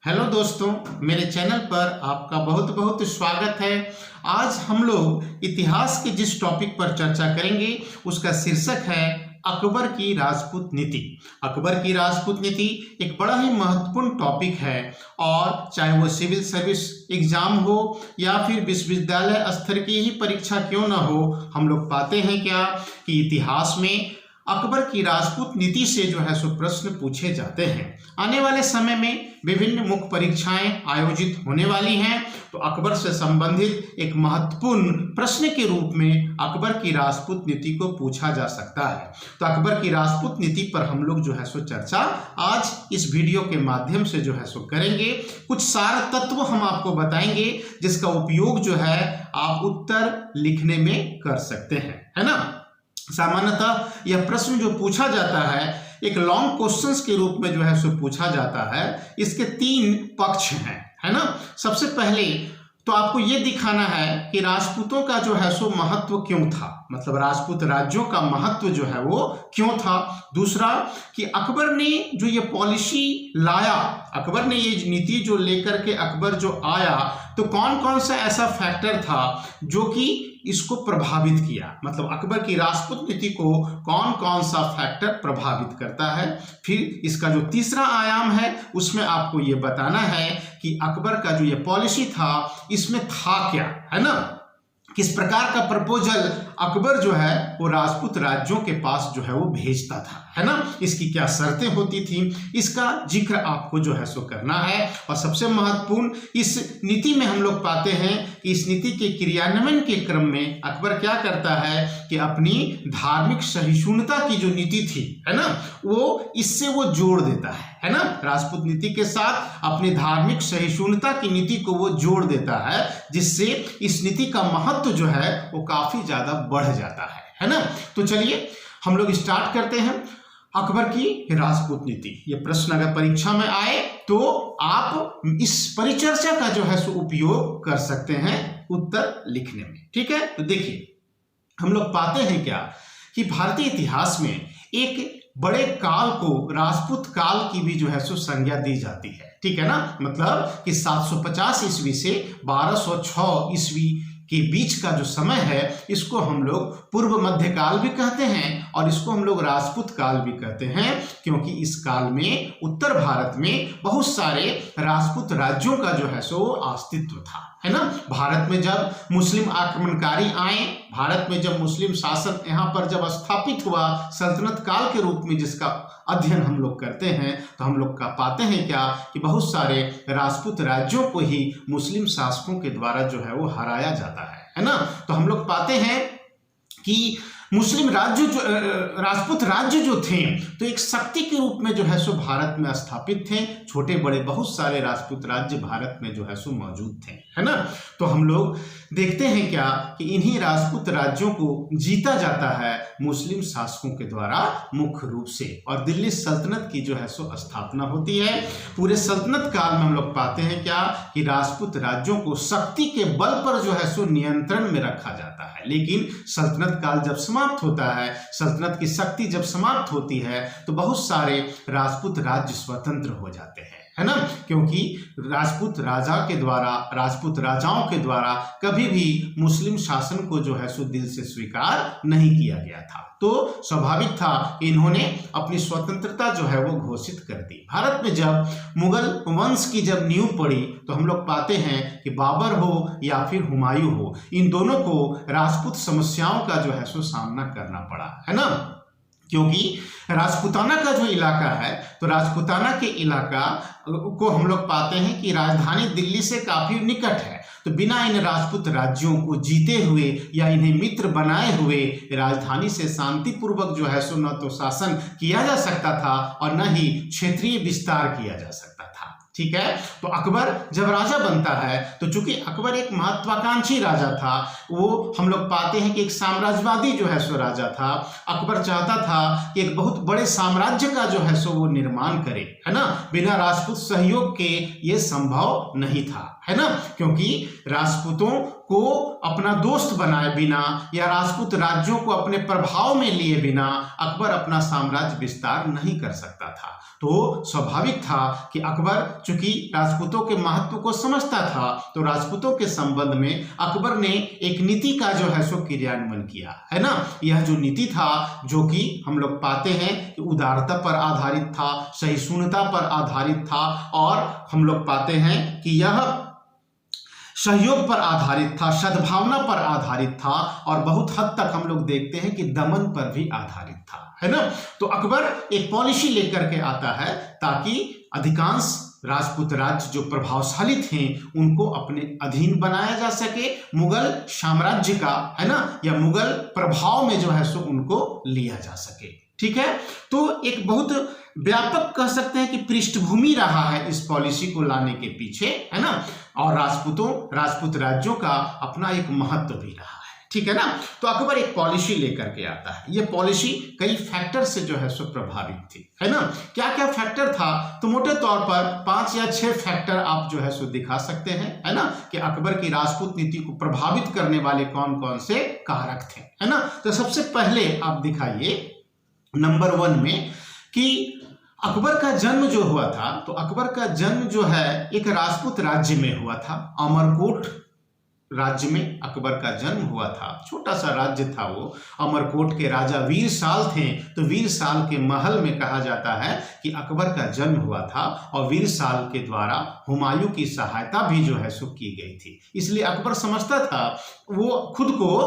Hello दोस्तों, मेरे channel पर आपका बहुत बहुत स्वागत है। आज हम लोग इतिहास के जिस टॉपिक पर चर्चा करेंगे उसका शीर्षक है अकबर की राजपूत नीति। अकबर की राजपूत नीति एक बड़ा ही महत्वपूर्ण टॉपिक है और चाहे वो सिविल सर्विस एग्जाम हो या फिर विश्वविद्यालय स्तर की ही परीक्षा क्यों ना हो, हम लोग पाते हैं क्या कि इतिहास में अकबर की राजपूत नीति से जो है सो प्रश्न पूछे जाते हैं। आने वाले समय में विभिन्न मुख्य परीक्षाएं आयोजित होने वाली हैं, तो अकबर से संबंधित एक महत्वपूर्ण प्रश्न के रूप में अकबर की राजपूत नीति को पूछा जा सकता है। तो अकबर की राजपूत नीति पर हम लोग जो है सो चर्चा आज इस वीडियो के माध्यम से जो है सो करेंगे। कुछ सार तत्व हम आपको बताएंगे जिसका उपयोग जो है आप उत्तर लिखने में कर सकते हैं, है ना। सामान्यतः यह प्रश्न जो पूछा जाता है एक लॉन्ग क्वेश्चंस के रूप में जो है सो पूछा जाता है। इसके तीन पक्ष हैं, है ना। सबसे पहले तो आपको ये दिखाना है कि राजपूतों का जो है सो महत्व क्यों था, मतलब राजपूत राज्यों का महत्व जो है वो क्यों था। दूसरा कि अकबर ने जो ये पॉलिसी लाया, अकबर ने ये नीति जो लेकर के अकबर जो आया, तो कौन कौन सा ऐसा फैक्टर था जो कि इसको प्रभावित किया, मतलब अकबर की राजपूत नीति को कौन कौन सा फैक्टर प्रभावित करता है। फिर इसका जो तीसरा आयाम है उसमें आपको ये बताना है कि अकबर का जो ये पॉलिसी था इसमें था क्या, है ना। किस प्रकार का प्रपोजल अकबर जो है वो राजपूत राज्यों के पास जो है वो भेजता था, है ना। इसकी क्या शर्तें होती थी, इसका जिक्र आपको जो है सो करना है। और सबसे महत्वपूर्ण, इस नीति में हम लोग पाते हैं कि इस नीति के क्रियान्वयन के क्रम में अकबर क्या करता है कि अपनी धार्मिक सहिष्णुता की जो नीति थी, है ना, वो इससे वो जोड़ देता है ना। राजपूत नीति के साथ अपनी धार्मिक सहिष्णुता की नीति को वो जोड़ देता है, जिससे इस नीति का महत्व जो है वो काफी ज्यादा बढ़ जाता है ना। तो चलिए हम लोग स्टार्ट करते हैं अकबर की राजपूत नीति। ये प्रश्न अगर परीक्षा में आए तो आप इस परिचर्चा का जो है सो उपयोग कर सकते हैं उत्तर लिखने में, ठीक है। तो देखिए हम लोग पाते हैं क्या कि भारतीय इतिहास में एक बड़े काल को राजपूत काल की भी जो है सो संज्ञा दी जाती है, ठीक है ना। मतलब कि 750 ईस्वी से 1206 ईस्वी के बीच का जो समय है इसको हम लोग पूर्व मध्य काल भी कहते हैं और इसको हम लोग राजपूत काल भी कहते हैं, क्योंकि इस काल में उत्तर भारत में बहुत सारे राजपूत राज्यों का जो है सो अस्तित्व था, है ना। भारत में जब मुस्लिम आक्रमणकारी आए, भारत में जब मुस्लिम शासन यहाँ पर जब स्थापित हुआ सल्तनत काल के रूप में, जिसका अध्ययन हम लोग करते हैं, तो हम लोग का पाते हैं क्या कि बहुत सारे राजपूत राज्यों को ही मुस्लिम शासकों के द्वारा जो है वो हराया जाता है ना। तो हम लोग पाते हैं कि मुस्लिम राज्य जो राजपूत राज्य जो थे तो एक शक्ति के रूप में जो है सो भारत में स्थापित थे। छोटे बड़े बहुत सारे राजपूत राज्य भारत में जो है सो मौजूद थे, है ना। तो हम लोग देखते हैं क्या कि इन्हीं राजपूत राज्यों को जीता जाता है मुस्लिम शासकों के द्वारा मुख्य रूप से, और दिल्ली सल्तनत की जो है सो स्थापना होती है। पूरे सल्तनत काल में हम लोग पाते हैं क्या कि राजपूत राज्यों को शक्ति के बल पर जो है सो नियंत्रण में रखा जाता है। लेकिन सल्तनत काल जब समाप्त होता है, सल्तनत की शक्ति जब समाप्त होती है, तो बहुत सारे राजपूत राज्य स्वतंत्र हो जाते हैं, है ना। क्योंकि राजपूत राजा के द्वारा, राजपूत राजाओं के द्वारा कभी भी मुस्लिम शासन को जो है सो दिल से स्वीकार नहीं किया गया था, तो स्वाभाविक था इन्होंने अपनी स्वतंत्रता जो है वो घोषित कर दी। भारत में जब मुगल वंश की जब नींव पड़ी तो हम लोग पाते हैं कि बाबर हो या फिर हुमायूं हो, इन दोनों को राजपूत समस्याओं का जो है सो सामना करना पड़ा, है ना। क्योंकि राजपूताना का जो इलाका है, तो राजपूताना के इलाका को हम लोग पाते हैं कि राजधानी दिल्ली से काफी निकट है, तो बिना इन राजपूत राज्यों को जीते हुए या इन्हें मित्र बनाए हुए राजधानी से शांतिपूर्वक जो है सो न तो शासन किया जा सकता था और न ही क्षेत्रीय विस्तार किया जा सकता था, ठीक है। तो अकबर जब राजा बनता है, तो चूंकि अकबर एक महत्वाकांक्षी राजा था, वो हम लोग पाते हैं कि एक साम्राज्यवादी जो है सो राजा था। अकबर चाहता था कि एक बहुत बड़े साम्राज्य का जो है सो वो निर्माण करे, है ना। बिना राजपूत सहयोग के ये संभव नहीं था, है ना। क्योंकि राजपूतों को अपना दोस्त बनाए बिना या राजपूत राज्यों को अपने प्रभाव में लिए बिना अकबर अपना साम्राज्य विस्तार नहीं कर सकता था। तो स्वाभाविक था कि अकबर चूंकि राजपूतों के महत्व को समझता था, तो राजपूतों के संबंध में अकबर ने एक नीति का जो है सो क्रियान्वयन किया, है ना। यह जो नीति था, जो कि हम लोग पाते हैं कि उदारता पर आधारित था, सहिष्णुता पर आधारित था, और हम लोग पाते हैं कि यह सहयोग पर आधारित था, सद्भावना पर आधारित था, और बहुत हद तक हम लोग देखते हैं कि दमन पर भी आधारित था, है ना। तो अकबर एक पॉलिसी लेकर के आता है ताकि अधिकांश राजपूत राज्य जो प्रभावशाली थे उनको अपने अधीन बनाया जा सके, मुगल साम्राज्य का, है ना, या मुगल प्रभाव में जो है सो उनको लिया जा सके। ठीक है, तो एक बहुत व्यापक कह सकते हैं कि पृष्ठभूमि रहा है इस पॉलिसी को लाने के पीछे, है ना, और राजपूत राज्यों का अपना एक महत्व भी रहा है। ठीक है ना। तो अकबर एक पॉलिसी लेकर के आता है। यह पॉलिसी कई फैक्टर से जो है सो प्रभावित थी, है ना। क्या क्या फैक्टर था, तो मोटे तौर पर 5 या 6 फैक्टर आप जो है सो दिखा सकते हैं, है ना, कि अकबर की राजपूत नीति को प्रभावित करने वाले कौन कौन से कारक थे, है ना। तो सबसे पहले आप दिखाइए नंबर 1 में कि अकबर का जन्म जो हुआ था, तो अकबर का जन्म जो है एक राजपूत राज्य में हुआ था। अमरकोट राज्य में अकबर का जन्म हुआ था। छोटा सा राज्य था वो। अमरकोट के राजा वीरसाल थे, तो वीरसाल के महल में कहा जाता है कि अकबर का जन्म हुआ था, और वीरसाल के द्वारा हुमायूं की सहायता भी जो है सो की गई थी। इसलिए अकबर समझता था, वो खुद को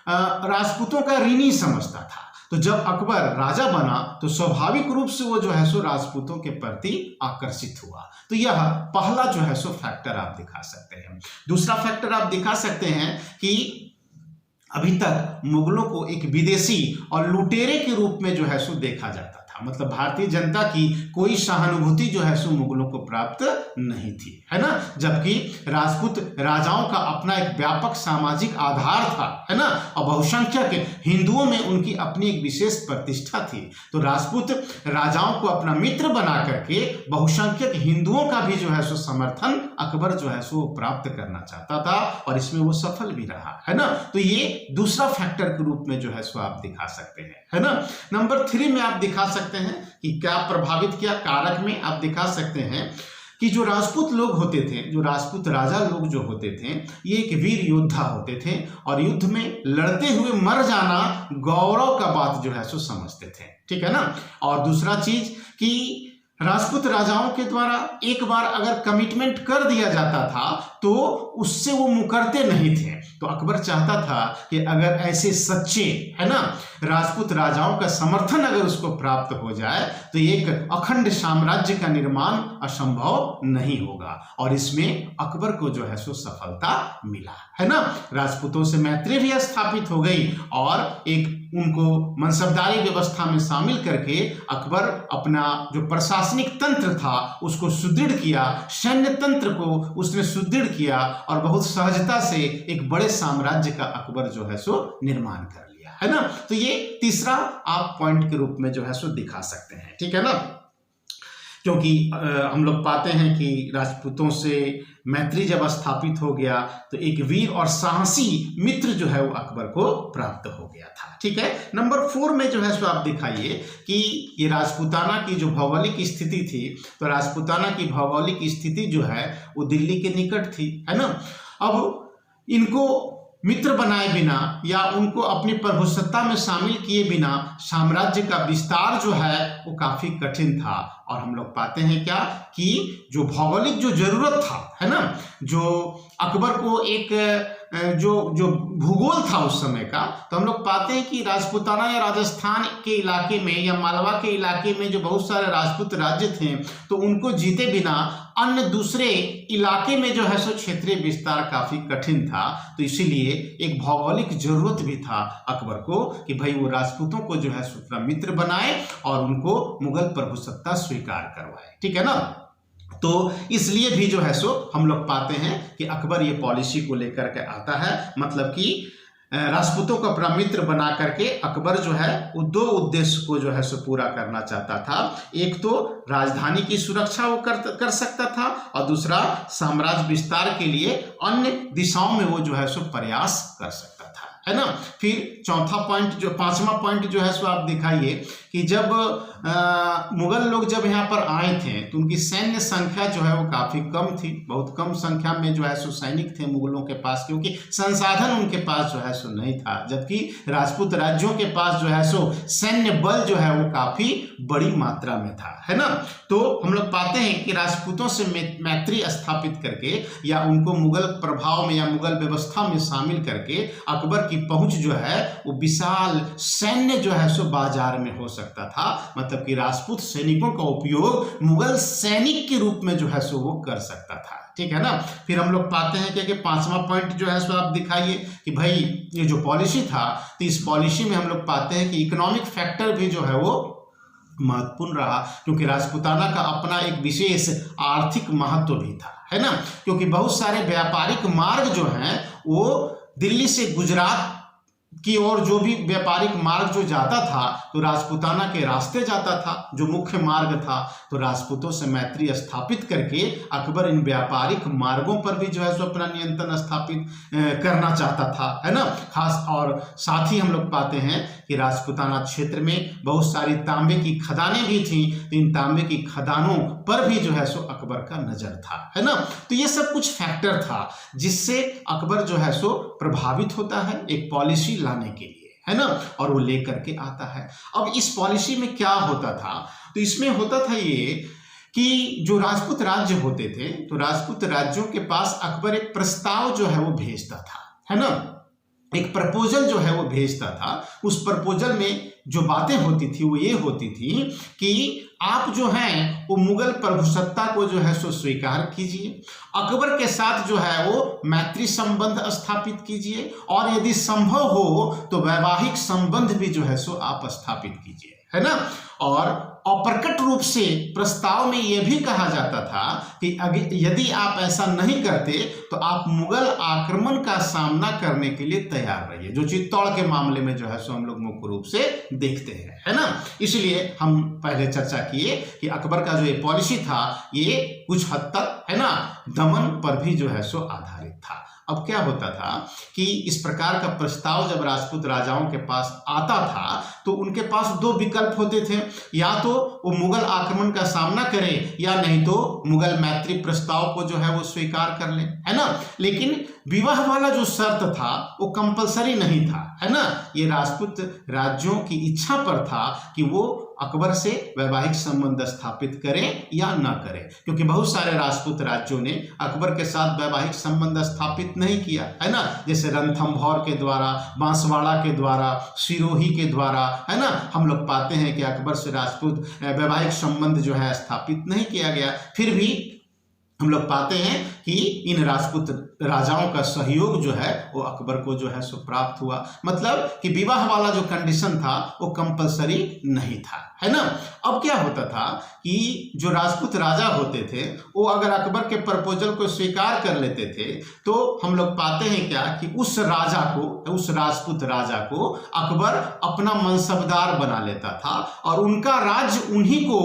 राजपूतों का ऋणी समझता था। तो जब अकबर राजा बना तो स्वाभाविक रूप से वो जो है सो राजपूतों के प्रति आकर्षित हुआ। तो यह पहला जो है सो फैक्टर आप दिखा सकते हैं। दूसरा फैक्टर आप दिखा सकते हैं कि अभी तक मुगलों को एक विदेशी और लुटेरे के रूप में जो है सो देखा जाता था। मतलब भारतीय जनता की कोई सहानुभूति जो है सो मुगलों को प्राप्त नहीं थी, है ना। जबकि राजपूत राजाओं का अपना एक व्यापक सामाजिक आधार था, है ना, और बहुसंख्यक हिंदुओं में उनकी अपनी एक विशेष प्रतिष्ठा थी। तो राजपूत राजाओं को अपना मित्र बना करके बहुसंख्यक हिंदुओं का भी जो है सो समर्थन अकबर जो है सो प्राप्त करना चाहता था, और इसमें वो सफल भी रहा, है ना। तो ये दूसरा फैक्टर के रूप में जो है सो आप दिखा सकते हैं, है ना। नंबर 3 में आप दिखा सकते हैं कि क्या प्रभावित किया। कारक में आप दिखा सकते हैं कि जो राजपूत लोग होते थे, जो राजपूत राजा लोग जो होते थे, ये एक वीर योद्धा होते थे, और युद्ध में लड़ते हुए मर जाना गौरव का बात जो है सो समझते थे। ठीक है ना। और दूसरा चीज कि राजपूत राजाओं के द्वारा एक बार अगर कमिटमेंट कर दिया जाता था तो उससे वो मुकरते नहीं थे। तो अकबर चाहता था कि अगर ऐसे सच्चे, है ना, राजपूत राजाओं का समर्थन अगर उसको प्राप्त हो जाए तो एक अखंड साम्राज्य का निर्माण असंभव नहीं होगा, और इसमें अकबर को जो है सो सफलता मिला, है ना। राजपूतों से मैत्री भी स्थापित हो गई, और एक उनको मनसबदारी व्यवस्था में शामिल करके अकबर अपना जो प्रशासनिक तंत्र था उसको सुदृढ़ किया, सैन्य तंत्र को उसने सुदृढ़ किया, और बहुत सहजता से एक बड़े साम्राज्य का अकबर जो है सो निर्माण कर लिया, है ना। तो ये तीसरा आप पॉइंट के रूप में जो है सो दिखा सकते हैं। ठीक है ना। क्योंकि हम लोग पाते हैं कि राजपूतों से मैत्री जब स्थापित हो गया तो एक वीर और साहसी मित्र जो है वो अकबर को प्राप्त हो गया था। ठीक है। नंबर 4 में जो है सो आप दिखाइए कि ये राजपूताना की जो भौगोलिक स्थिति थी, तो राजपूताना की भौगोलिक स्थिति जो है वो दिल्ली के निकट थी, है ना। अब इनको मित्र बनाए बिना या उनको अपनी प्रभुसत्ता में शामिल किए बिना साम्राज्य का विस्तार जो है वो काफी कठिन था। और हम लोग पाते हैं क्या कि जो भौगोलिक जो जरूरत था, है ना, जो अकबर को एक जो भूगोल था उस समय का, तो हम लोग पाते हैं कि राजपूताना या राजस्थान के इलाके में या मालवा के इलाके में जो बहुत सारे राजपूत राज्य थे, तो उनको जीते बिना अन्य दूसरे इलाके में जो है सो क्षेत्रीय विस्तार काफी कठिन था। तो इसीलिए एक भौगोलिक जरूरत भी था अकबर को कि भाई वो राजपूतों को जो है सो अपना मित्र बनाए और उनको मुगल प्रभुसत्ता स्वीकार करवाए। ठीक है ना। तो इसलिए भी जो है सो हम लोग पाते हैं कि अकबर ये पॉलिसी को लेकर के आता है, मतलब कि राजपूतों को अपना मित्र बना करके अकबर जो है वो दो उद्देश्य को जो है सो पूरा करना चाहता था। एक तो राजधानी की सुरक्षा वो कर सकता था और दूसरा साम्राज्य विस्तार के लिए अन्य दिशाओं में वो जो है सो प्रयास कर सकता था, है ना। फिर चौथा पॉइंट जो पांचवा पॉइंट जो है सो आप दिखाइए कि जब मुगल लोग जब यहाँ पर आए थे तो उनकी सैन्य संख्या जो है वो काफी कम थी, बहुत कम संख्या में जो है सो सैनिक थे मुगलों के पास, क्योंकि संसाधन उनके पास जो है सो नहीं था, जबकि राजपूत राज्यों के पास जो है सो सैन्य बल जो है वो काफी बड़ी मात्रा में था, है ना। तो हम लोग पाते हैं कि राजपूतों से मैत्री स्थापित करके या उनको मुगल प्रभाव में या मुगल व्यवस्था में शामिल करके अकबर की पहुंच जो है वो विशाल सैन्य जो है सो बाजार में हो सकता था, मतलब कि राजपूत सैनिकों का उपयोग मुगल सैनिक के रूप में जो है सो वो कर सकता था, ठीक है ना। फिर हम लोग पाते हैं कि पांचवा पॉइंट जो है सो आप दिखाइए कि भाई ये जो पॉलिसी था तो इस पॉलिसी में हम लोग पाते हैं कि इकोनॉमिक फैक्टर भी जो है वो महत्वपूर्ण रहा, क्योंकि राजपूताना का अपना एक विशेष आर्थिक महत्व भी था, है ना। क्योंकि बहुत सारे व्यापारिक मार्ग जो हैं वो दिल्ली से गुजरात की ओर जो भी व्यापारिक मार्ग जो जाता था तो राजपूताना के रास्ते जाता था, जो मुख्य मार्ग था। तो राजपूतों से मैत्री स्थापित करके अकबर इन व्यापारिक मार्गों पर भी जो है सो अपना नियंत्रण स्थापित करना चाहता था, है ना। खास और साथ ही हम लोग पाते हैं कि राजपूताना क्षेत्र में बहुत सारी तांबे की खदानें भी थी, तो इन तांबे की खदानों पर भी जो है सो अकबर का नजर था, है ना। तो ये सब कुछ फैक्टर था जिससे अकबर जो है सो प्रभावित होता है एक पॉलिसी लाने के लिए, है ना, और वो लेकर के आता है। अब इस पॉलिसी में क्या होता था, तो इसमें होता था ये कि जो राजपूत राज्य होते थे तो राजपूत राज्यों के पास अकबर एक प्रस्ताव जो है वो भेजता था, है ना, एक प्रपोजल जो है वो भेजता था। उस प्रपोजल में जो बातें होती थी वो ये होती थी कि आप जो हैं वो मुगल प्रभुसत्ता को जो है सो स्वीकार कीजिए, अकबर के साथ जो है वो मैत्री संबंध स्थापित कीजिए और यदि संभव हो तो वैवाहिक संबंध भी जो है सो आप स्थापित कीजिए, है ना। और अप्रकट रूप से प्रस्ताव में यह भी कहा जाता था कि यदि आप ऐसा नहीं करते तो आप मुगल आक्रमण का सामना करने के लिए तैयार रहिए, जो चित्तौड़ के मामले में जो है सो हम लोग मुख्य रूप से देखते हैं, है ना। इसलिए हम पहले चर्चा किए कि अकबर का जो ये पॉलिसी था ये कुछ हद तक, है ना, दमन पर भी जो है सो आधारित था। अब क्या होता था कि इस प्रकार का प्रस्ताव जब राजपूत राजाओं के पास आता था तो उनके पास दो विकल्प होते थे, या तो वो मुगल आक्रमण का सामना करें या नहीं तो मुगल मैत्री प्रस्ताव को जो है वो स्वीकार कर लें, है ना। लेकिन विवाह वाला जो शर्त था वो कंपलसरी नहीं था, है ना। ये राजपूत राज्यों की इच्छा पर था कि वो अकबर से वैवाहिक संबंध स्थापित करें या न करें, क्योंकि बहुत सारे राजपूत राज्यों ने अकबर के साथ वैवाहिक संबंध स्थापित नहीं किया, है ना, जैसे रणथंभौर के द्वारा, बांसवाड़ा के द्वारा, सिरोही के द्वारा, है ना। हम लोग पाते हैं कि अकबर से राजपूत वैवाहिक संबंध जो है स्थापित नहीं किया गया। फिर भी हम लोग पाते हैं कि इन राजपूत राजाओं का सहयोग जो है वो अकबर को जो है सो प्राप्त हुआ, मतलब कि विवाह वाला जो कंडीशन था वो कंपलसरी नहीं था, है ना। अब क्या होता था कि जो राजपूत राजा होते थे वो अगर अकबर के प्रपोजल को स्वीकार कर लेते थे तो हम लोग पाते हैं क्या कि उस राजा को, उस राजपूत राजा को अकबर अपना मनसबदार बना लेता था और उनका राज्य उन्हीं को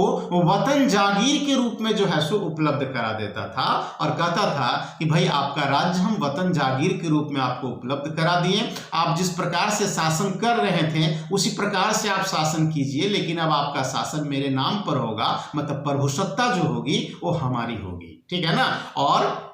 वतन जागीर के रूप में जो है सो उपलब्ध करा देता था और कहता था कि भाई आपका राज्य हम वतन जागीर के रूप में आपको उपलब्ध करा दिए, आप जिस प्रकार से शासन कर रहे थे उसी प्रकार से आप शासन कीजिए, लेकिन अब आपका शासन मेरे नाम पर होगा, मतलब प्रभुसत्ता जो होगी वो हमारी होगी, ठीक है ना। और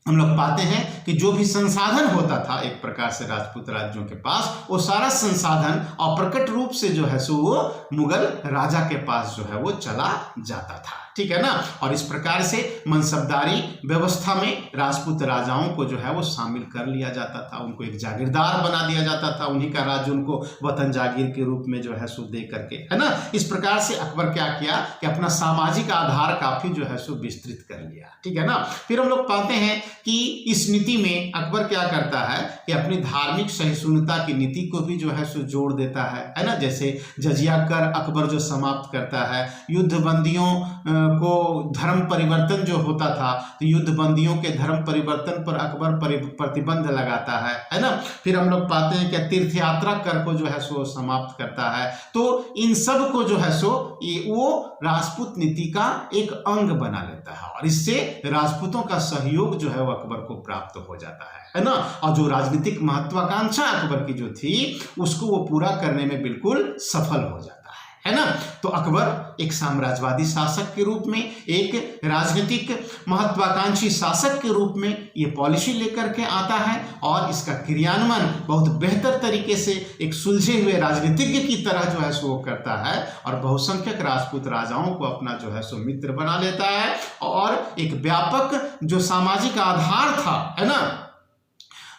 हम लोग पाते हैं कि जो भी संसाधन होता था एक प्रकार से राजपूत राज्यों के पास, वो सारा संसाधन अप्रकट रूप से जो है सो वो मुगल राजा के पास जो है वो चला जाता था, ठीक है ना। और इस प्रकार से मनसबदारी व्यवस्था में राजपूत राजाओं को जो है वो शामिल कर लिया जाता था, उनको एक जागीरदार बना दिया जाता था, उन्हीं का राज्य उनको वतन जागीर के रूप में जो है सो दे करके, है ना। इस प्रकार से अकबर क्या किया कि अपना सामाजिक आधार काफी जो है सो विस्तृत कर लिया, ठीक है ना। फिर हम लोग पाते हैं कि इस नीति में अकबर क्या करता है कि अपनी धार्मिक सहिष्णुता की नीति को भी जो है सो जोड़ देता है ना। जैसे जजिया कर अकबर जो समाप्त करता है, युद्ध बंदियों को धर्म परिवर्तन जो होता था तो युद्ध बंदियों के धर्म परिवर्तन पर अकबर प्रतिबंध लगाता है ना। फिर हम लोग पाते हैं कि तीर्थ यात्रा कर को जो है सो समाप्त करता है। तो इन सब को जो है सो वो राजपूत नीति का एक अंग बना लेता है और इससे राजपूतों का सहयोग जो है वो अकबर को प्राप्त हो जाता है ना। और जो राजनीतिक महत्वाकांक्षा अकबर की जो थी उसको वो पूरा करने में बिल्कुल सफल हो जाता है ना। तो अकबर एक साम्राज्यवादी शासक के रूप में, एक राजनीतिक महत्वाकांक्षी शासक के रूप में ये पॉलिसी लेकर के आता है और इसका क्रियान्वयन बहुत बेहतर तरीके से एक सुलझे हुए राजनीतिज्ञ की तरह जो है सो करता है और बहुसंख्यक राजपूत राजाओं को अपना जो है सो मित्र बना लेता है और एक व्यापक जो सामाजिक आधार था है ना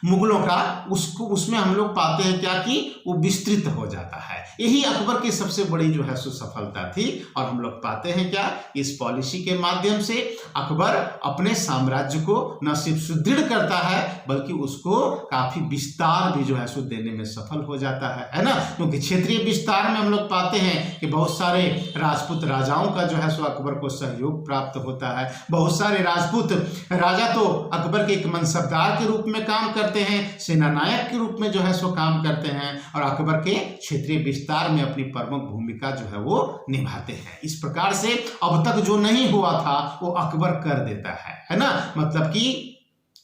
मुगलों का, उसको उसमें हम लोग पाते हैं क्या कि वो विस्तृत हो जाता है। यही अकबर की सबसे बड़ी जो है सो सफलता थी और हम लोग पाते हैं क्या इस पॉलिसी के माध्यम से अकबर अपने साम्राज्य को न सिर्फ सुदृढ़ करता है बल्कि उसको काफी विस्तार भी जो है सो देने में सफल हो जाता है ना। क्योंकि क्षेत्रीय विस्तार में हम लोग पाते हैं कि बहुत सारे राजपूत राजाओं का जो है सो अकबर को सहयोग प्राप्त होता है। बहुत सारे राजपूत राजा तो अकबर के एक मनसबदार के रूप में काम करते हैं, सेना नायक के रूप में जो है सो काम करते हैं और अकबर के क्षेत्रीय विस्तार में अपनी प्रमुख भूमिका जो है वो निभाते हैं। इस प्रकार से अब तक जो नहीं हुआ था वो अकबर कर देता है ना। मतलब कि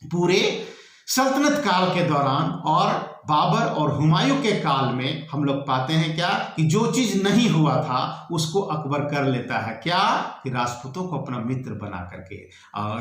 पूरे सल्तनत काल के दौरान और बाबर और हुमायूं के काल में हम लोग पाते हैं क्या कि जो चीज नहीं हुआ था उसको अकबर कर लेता है। क्या कि राजपूतों को अपना मित्र बना करके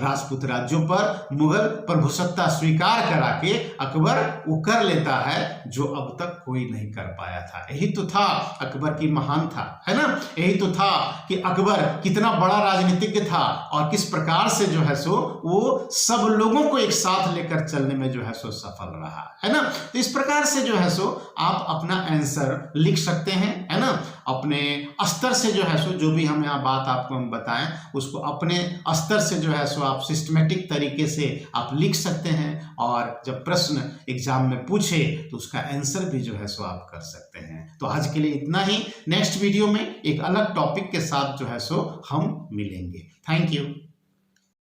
राजपूत राज्यों पर मुगल प्रभुसत्ता स्वीकार करा के अकबर वो कर लेता है जो अब तक कोई नहीं कर पाया था। यही तो था अकबर की महान था है ना। यही तो था कि अकबर कितना बड़ा राजनीतिज्ञ था और किस प्रकार से जो है सो वो सब लोगों को एक साथ लेकर चलने में जो है सो सफल रहा है ना। तो इस प्रकार से जो है सो आप अपना आंसर लिख सकते हैं है ना। अपने स्तर से जो है सो जो भी हम यहाँ बात आपको हम बताएं उसको अपने स्तर से जो है सो आप सिस्टमेटिक तरीके से आप लिख सकते हैं और जब प्रश्न एग्जाम में पूछे तो उसका आंसर भी जो है सो आप कर सकते हैं। तो आज के लिए इतना ही। नेक्स्ट वीडियो में एक अलग टॉपिक के साथ जो है सो हम मिलेंगे। Thank you.